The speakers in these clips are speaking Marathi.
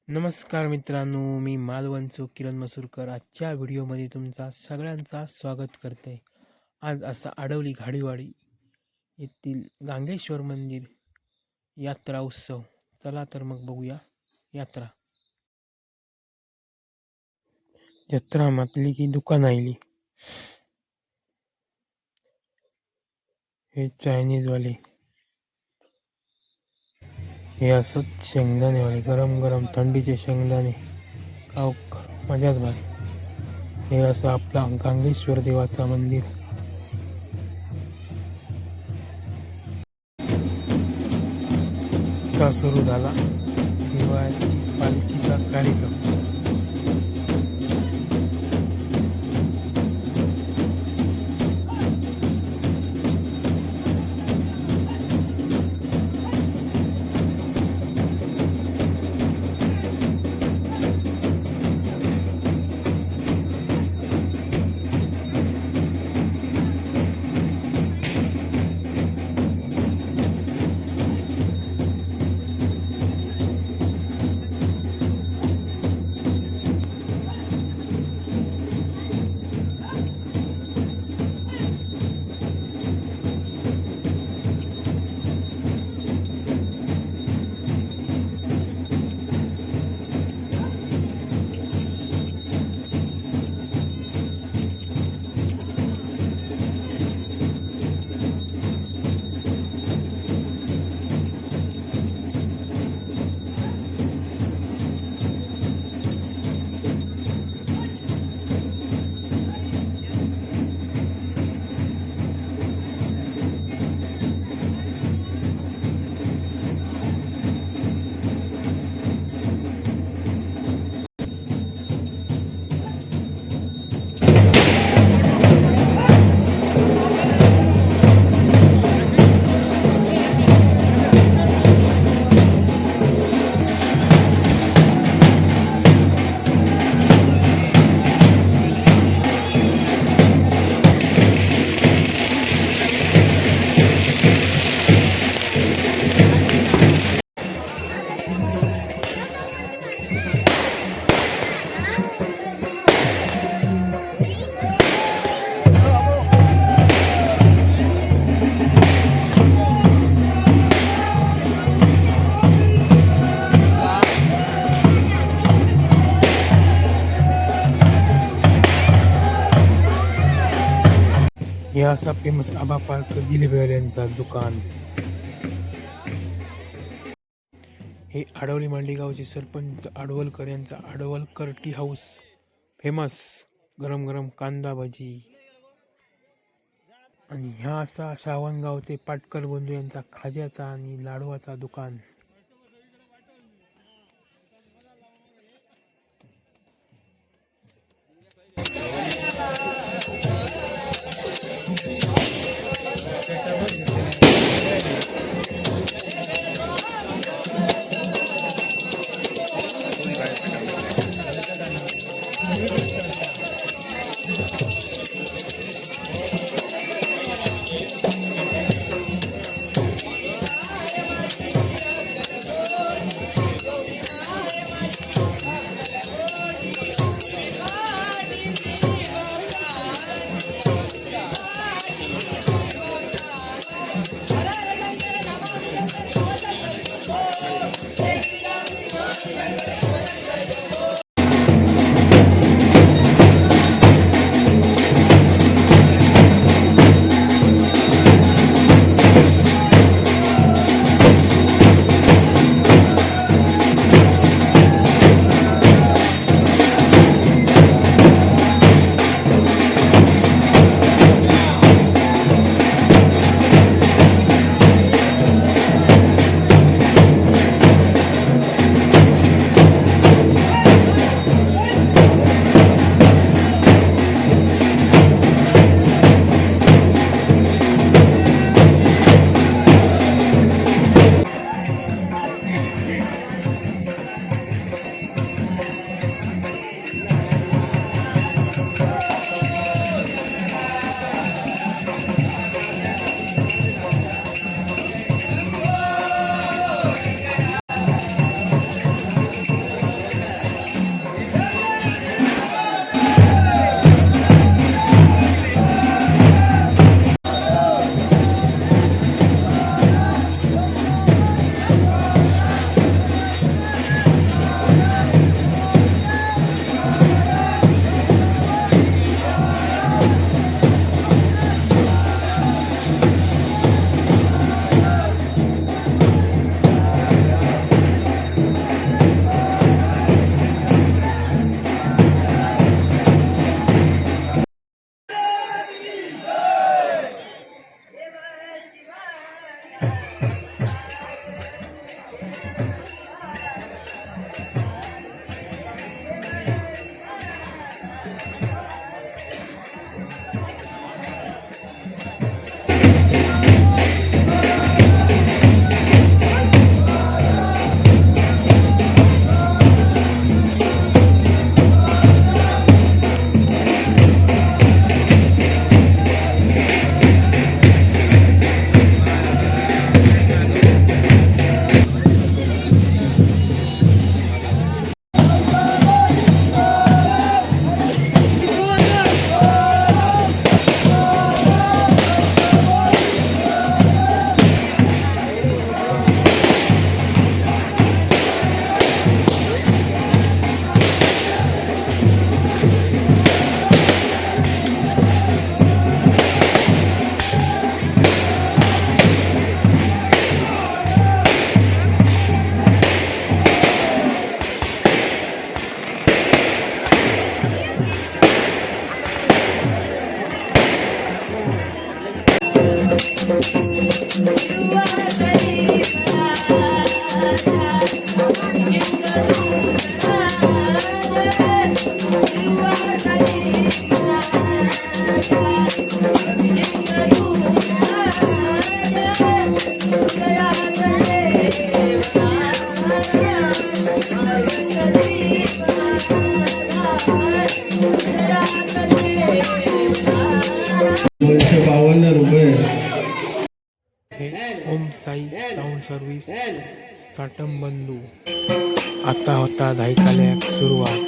नमस्कार मित्रांनो, मी मालवणचो किरण मसूरकर आजच्या व्हिडिओमध्ये तुमचा सगळ्यांचा स्वागत करते. आज असा आडवली घाडीवाडी येथील गांगेश्वर मंदिर यात्रा उत्सव. चला तर मग बघूया यात्रा. जत्रा म्हटली की दुकान आयली. हे चायनीजवाले, हे असत शेंगदाणेवाले, गरम गरम थंडीचे शेंगदाणे खाऊक मजाच भारी. हे असं आपला गांगेश्वर देवाचा मंदिर. आता सुरू झाला दिवाळी पालखीचा कार्यक्रम. हे असा फेमस आबा पार्कर जिलेबीवाल्यांचा दुकान. हे आडवली मांडेगावचे सरपंच आडवलकर यांचा आडवलकर टी हाऊस. फेमस गरम गरम कांदा भजी. आणि ह्या असा श्रावणगावचे पाटकर बंधू यांचा खाज्याचा आणि लाडवाचा दुकान. ₹252 हे ओम साई साऊंड सर्व्हिस साटमबंधू. आता होता धायकाल्याक सुरुवात.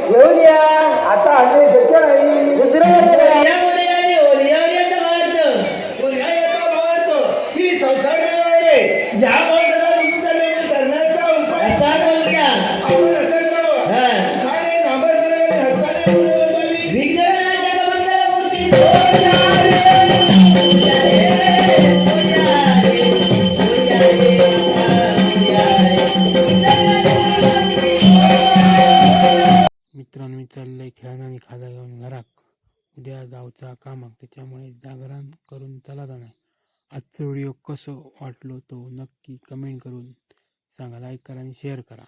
घेऊन या आता आम्ही सज्जन आहे दुसरं ही संसार मिळवणे ज्या माणसाला तुमचा निर्णय करण्याचा उपाय आपण असं करू खाणे नामर केल्याने हस्ताने मित्रांनो, मी चाललंय खेळणं आणि खाजा घेऊन घराक. उद्या जाऊचा कामाक, त्याच्यामुळे जागरण करून चला नाही. आजचा व्हिडिओ कसो वाटलो तो नक्की कमेंट करून सांगा. लाईक करा आणि शेअर करा.